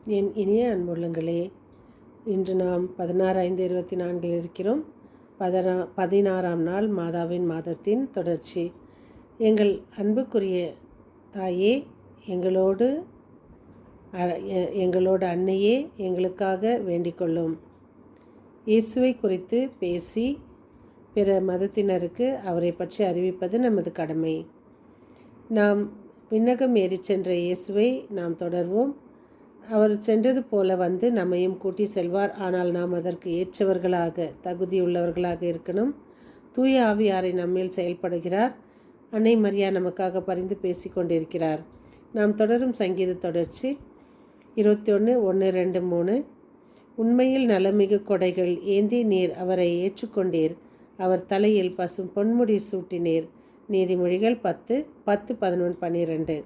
என் இனிய அன்புள்ளங்களே, இன்று நாம் 16/5/24 இருக்கிறோம். 16ஆம் நாள் மாதாவின் மாதத்தின் தொடர்ச்சி. எங்கள் அன்புக்குரிய தாயே, எங்களோடு எங்களோட அன்னையே, எங்களுக்காக வேண்டிக்கொள்ளும். இயேசுவை குறித்து பேசி பிற மதத்தினருக்கு அவரை பற்றி அறிவிப்பது நமது கடமை. நாம் விண்ணகம் ஏறி சென்ற இயேசுவை நாம் தொடர்வோம். அவர் சென்றது போல வந்து நம்மையும் கூட்டி செல்வார். ஆனால் நாம் அதற்கு ஏற்றவர்களாக, தகுதியுள்ளவர்களாக இருக்கணும். தூய ஆவியாரை நம்மேல் செயல்படுகிறார். அன்னை மரியா நமக்காக பரிந்து பேசி கொண்டிருக்கிறார். நாம் தொடரும் சங்கீத தொடர்ச்சி 21:1-2-3. உண்மையில் நலமிகு கொடைகள் ஏந்தி நீர் அவரை ஏற்றுக்கொண்டீர். அவர் தலையில் பசும் பொன்முடி சூட்டினீர். நீதிமொழிகள் 10:11-12.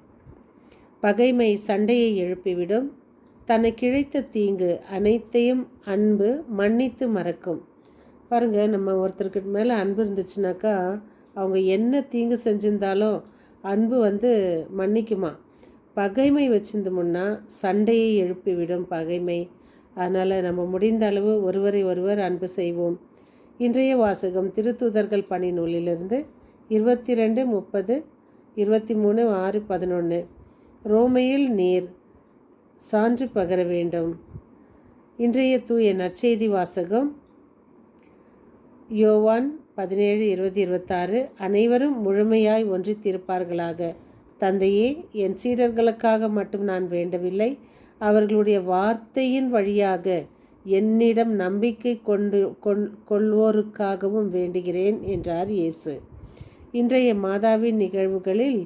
பகைமை சண்டையை எழுப்பிவிடும். தனக்கு இழைத்த தீங்கு அனைத்தையும் அன்பு மன்னித்து மறக்கும். பாருங்கள், நம்ம ஒருத்தருக்கு மேலே அன்பு இருந்துச்சுனாக்கா அவங்க என்ன தீங்கு செஞ்சிருந்தாலும் அன்பு மன்னிக்குமா. பகைமை வச்சிருந்தோம்னா சண்டையை எழுப்பிவிடும் பகைமை. அதனால் நம்ம முடிந்த அளவு ஒருவரை ஒருவர் அன்பு செய்வோம். இன்றைய வாசகம் திருத்தூதர்கள் பணி நூலிலிருந்து 22:30, 23:6-11. ரோமையில் நீர் சான்று பகர வேண்டும். இன்றைய தூய நற்செய்தி வாசகம் யோவான் 17:20-26. அனைவரும் முழுமையாய் ஒன்றித்திருப்பார்களாக. தந்தையே, என் சீடர்களுக்காக மட்டும் நான் வேண்டவில்லை, அவர்களுடைய வார்த்தையின் வழியாக என்னிடம் நம்பிக்கை கொள்வோருக்காகவும் வேண்டுகிறேன் என்றார் இயேசு. இன்றைய மாதாவின் நிகழ்வுகளில்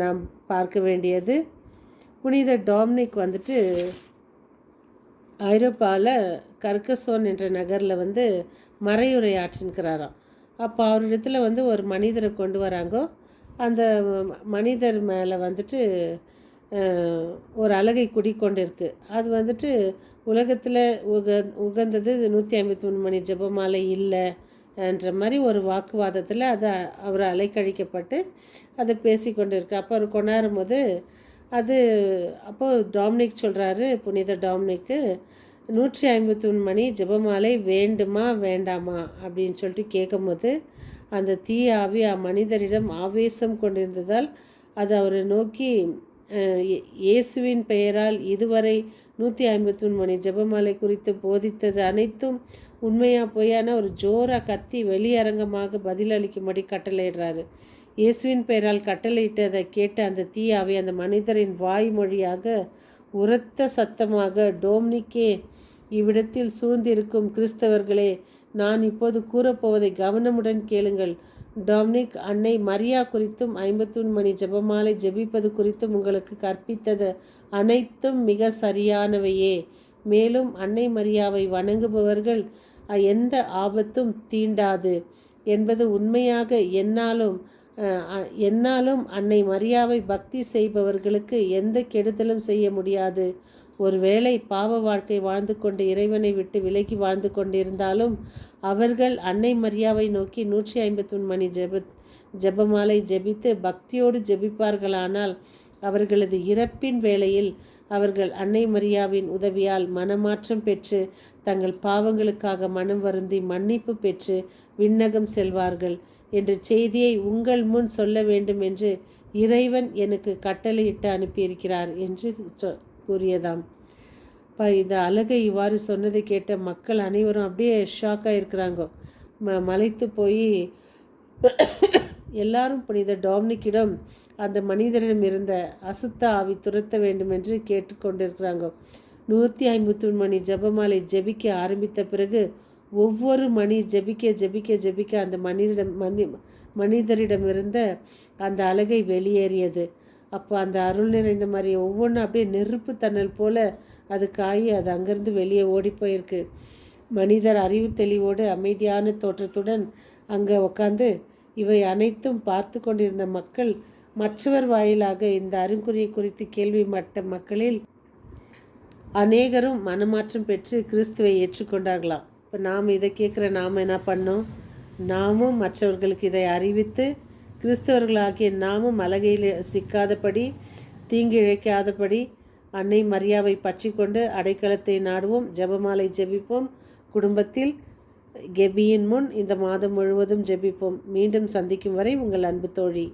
நாம் பார்க்க வேண்டியது, புனித டாம்னிக் ஐரோப்பாவில் கர்கசோன் என்ற நகரில் மறையுரையாற்றின்கிறாராம். அப்போ அவரிடத்தில் ஒரு மனிதரை கொண்டு வராங்கோ. அந்த மனிதர் மேலே ஒரு அலகை குடிக்கொண்டிருக்கு. அது உலகத்தில் உகந்தது 153 மணி ஜெபமாலை இல்லை என்ற மாதிரி ஒரு வாக்குவாதத்தில் அவர் அலைக்கழிக்கப்பட்டு அதை பேசி கொண்டு இருக்கு. அப்போ அவர் கொண்டாடும் போது அப்போது டாம்னிக் சொல்கிறாரு, புனித டாம்னிக்கு, 153 மணி ஜெபமாலை வேண்டுமா வேண்டாமா அப்படின்னு சொல்லிட்டு கேட்கும்போது அந்த தீய ஆவி மனிதரிடம் ஆவேசம் கொண்டிருந்ததால் அது அவரை நோக்கி, இயேசுவின் பெயரால் இதுவரை 153 மணி ஜெபமாலை குறித்து போதித்தது அனைத்தும் உண்மையாக பொய்யான ஒரு ஜோரா கத்தி வெளியரங்கமாக பதிலளிக்கும்படி கட்டளையிடுறாரு. இயேசுவின் பெயரால் கட்டளையிட்டதை கேட்டு அந்த தீயாவை அந்த மனிதரின் வாய்மொழியாக உரத்த சத்தமாக, டோம்னிக்கே, இவ்விடத்தில் சூழ்ந்திருக்கும் கிறிஸ்தவர்களே, நான் இப்போது கூறப்போவதை கவனமுடன் கேளுங்கள். டாம்னிக் அன்னை மரியா குறித்தும் 53 மணி ஜெபமாலை ஜெபிப்பது குறித்தும் உங்களுக்கு கற்பித்தது அனைத்தும் மிக சரியானவையே. மேலும் அன்னை மரியாவை வணங்குபவர்கள் எந்த ஆபத்தும் தீண்டாது என்பது உண்மையாக. என்னாலும் அன்னை மரியாவை பக்தி செய்பவர்களுக்கு எந்த கெடுதலும் செய்ய முடியாது. ஒருவேளை பாவ வாழ்க்கை வாழ்ந்து கொண்டு இறைவனை விட்டு விலகி வாழ்ந்து கொண்டிருந்தாலும் அவர்கள் அன்னை மரியாவை நோக்கி 153 மணி ஜெபமாலை ஜெபித்து பக்தியோடு ஜெபிப்பார்களானால் அவர்களது இறப்பின் வேளையில் அவர்கள் அன்னை மரியாவின் உதவியால் மனமாற்றம் பெற்று தங்கள் பாவங்களுக்காக மனம் வருந்தி மன்னிப்பு பெற்று விண்ணகம் செல்வார்கள் என்ற செய்தியை உங்கள் முன் சொல்ல வேண்டும் என்று இறைவன் எனக்கு கட்டளையிட்டு அனுப்பியிருக்கிறார் என்று கூறியதாம். இந்த அழகை இவ்வாறு சொன்னதை கேட்ட மக்கள் அனைவரும் அப்படியே ஷாக்காக இருக்கிறாங்க. மலைத்து போய் எல்லாரும் புனித டாம்னிக்கிடம் அந்த மனிதரிடம் இருந்த அசுத்த ஆவி துரத்த வேண்டும் என்று கேட்டுக்கொண்டிருக்கிறாங்க. 153 மணி ஜெபமாலை ஜெபிக்க ஆரம்பித்த பிறகு ஒவ்வொரு மணி ஜெபிக்க அந்த மனிதரிடம் இருந்த அந்த அலகை வெளியேறியது. அப்போ அந்த அருள் நிறைந்த மாதிரி ஒவ்வொன்றும் அப்படியே நெருப்பு தன்னல் போல அது காயி அது அங்கேருந்து வெளியே ஓடி போயிருக்கு. மனிதர் அறிவு தெளிவோடு அமைதியான தோற்றத்துடன் அங்கே உட்காந்து இவை அனைத்தும் பார்த்து கொண்டிருந்த மக்கள் மற்றவர் வாயிலாக இந்த அருங்குறியை குறித்து கேள்விப்பட்ட மக்களில் அநேகரும் மனமாற்றம் பெற்று கிறிஸ்துவை ஏற்றுக்கொண்டார்களாம். இப்போ நாம் இதை கேட்குற நாம் என்ன பண்ணோம்? நாமும் மற்றவர்களுக்கு இதை அறிவித்து கிறிஸ்தவர்களாகிய நாமும் அலகையில் சிக்காதபடி, தீங்கு இழைக்காதபடி அன்னை மரியாவை பற்றி கொண்டு அடைக்கலத்தை நாடுவோம். ஜெபமாலை ஜெபிப்போம். குடும்பத்தில் கெபியின் முன் இந்த மாதம் முழுவதும் ஜெபிப்போம். மீண்டும் சந்திக்கும் வரை உங்கள் அன்பு தோழி.